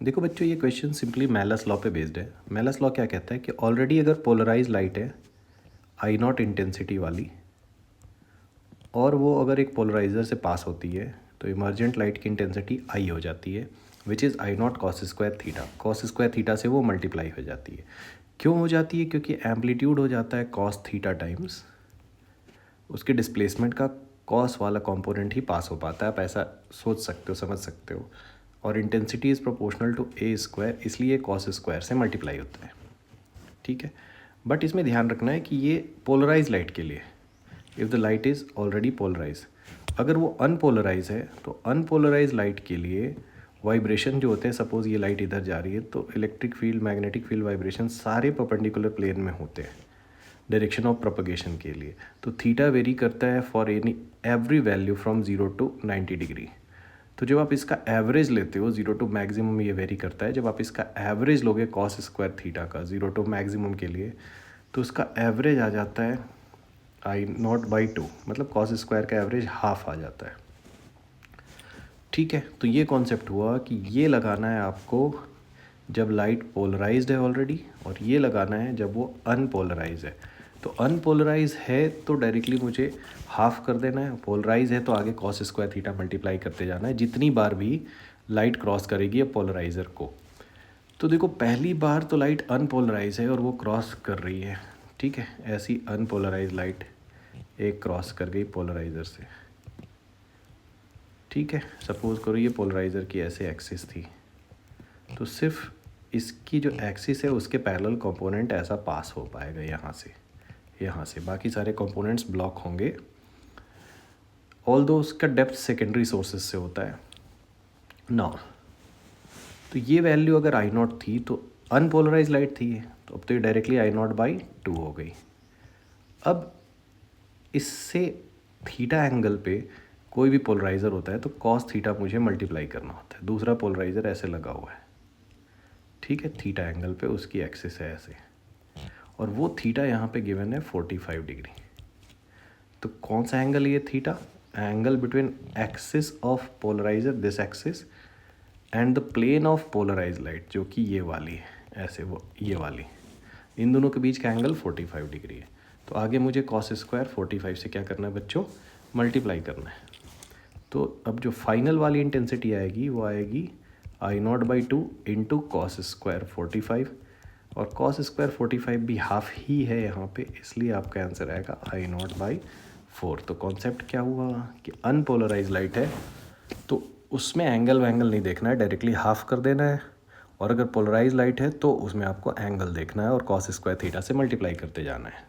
देखो बच्चों, ये क्वेश्चन सिंपली मेलस लॉ पे बेस्ड है। मेलस लॉ क्या कहता है कि ऑलरेडी अगर पोलराइज लाइट है आई नॉट इंटेंसिटी वाली, और वो अगर एक पोलराइज़र से पास होती है तो इमर्जेंट लाइट की इंटेंसिटी आई हो जाती है, which is I not cos square theta. Cos square theta से वो मल्टीप्लाई हो जाती है। क्यों हो जाती है? क्योंकि एम्पलीट्यूड हो जाता है कॉस थीटा टाइम्स उसके डिस्प्लेसमेंट का कॉस वाला कंपोनेंट ही पास हो पाता है। आप ऐसा सोच सकते हो, समझ सकते हो। और intensity is proportional to A square, इसलिए कॉस स्क्वायर से मल्टीप्लाई होता है। ठीक है, बट इसमें ध्यान रखना है कि ये पोलराइज लाइट के लिए, if the light is already polarise. अगर वो अनपोलराइज है तो अनपोलराइज लाइट के लिए वाइब्रेशन जो होते हैं, सपोज़ ये लाइट इधर जा रही है तो electric field, magnetic field, vibration सारे परपेंडिकुलर प्लेन में होते हैं डायरेक्शन ऑफ प्रोपगेशन के लिए। तो थीटा वेरी करता है for every value from 0 to 90 degree. तो जब आप इसका एवरेज लेते हो 0 to मैक्सिमम, ये वेरी करता है। जब आप इसका एवरेज लोगे कॉस स्क्वायर थीटा का 0 to मैक्सिमम के लिए, तो उसका एवरेज आ जाता है आई नॉट बाई 2, मतलब कॉस स्क्वायर का एवरेज हाफ आ जाता है। ठीक है, तो ये कॉन्सेप्ट हुआ कि ये लगाना है आपको जब लाइट पोलराइज्ड है ऑलरेडी, और ये लगाना है जब वो अनपोलराइज है। तो अनपोलराइज है तो डायरेक्टली मुझे हाफ कर देना है, पोलराइज है तो आगे कॉस स्क्वायर थीटा मल्टीप्लाई करते जाना है जितनी बार भी लाइट क्रॉस करेगी पोलराइज़र को। तो देखो, पहली बार तो लाइट अनपोलराइज है और वो क्रॉस कर रही है। ठीक है, ऐसी अनपोलराइज लाइट एक क्रॉस कर गई पोलराइज़र से। ठीक है, सपोज़ करो ये पोलराइज़र की ऐसे एक्सिस थी, तो सिर्फ इसकी जो एक्सिस है उसके पैरेलल कंपोनेंट ऐसा पास हो पाएगा यहाँ से बाकी सारे कंपोनेंट्स ब्लॉक होंगे। ऑल्दो उसका डेप्थ सेकेंडरी सोर्सेज से होता है ना। तो ये वैल्यू अगर आई नॉट थी तो अनपोलराइज लाइट थी, तो अब तो ये डायरेक्टली आई नॉट बाई 2 हो गई। अब इससे थीटा एंगल पे कोई भी पोलराइज़र होता है तो कॉस थीटा मुझे मल्टीप्लाई करना होता है। दूसरा पोलराइज़र ऐसे लगा हुआ है, ठीक है, थीटा एंगल पे उसकी एक्सिस है ऐसे, और वो थीटा यहाँ पे गिवन है 45 डिग्री। तो कौन सा एंगल ये theta? Angle between axis of polariser, this axis, and the plane of polarise light, जो कि ये वाली है ऐसे, वो ये वाली, इन दोनों के बीच का एंगल 45 डिग्री है। तो आगे मुझे कॉस स्क्वायर 45 से क्या करना है बच्चों? मल्टीप्लाई करना है। तो अब जो फाइनल वाली इंटेंसिटी आएगी वो आएगी I naught by 2 into cos square 45, और कॉस स्क्वायर 45 भी हाफ ही है यहाँ पे, इसलिए आपका आंसर आएगा आई नॉट बाई 4। तो कॉन्सेप्ट क्या हुआ कि अनपोलराइज लाइट है तो उसमें एंगल वैंगल नहीं देखना है, डायरेक्टली हाफ कर देना है। और अगर पोलराइज लाइट है तो उसमें आपको एंगल देखना है और कॉस स्क्वायर थीटा से मल्टीप्लाई करते जाना है।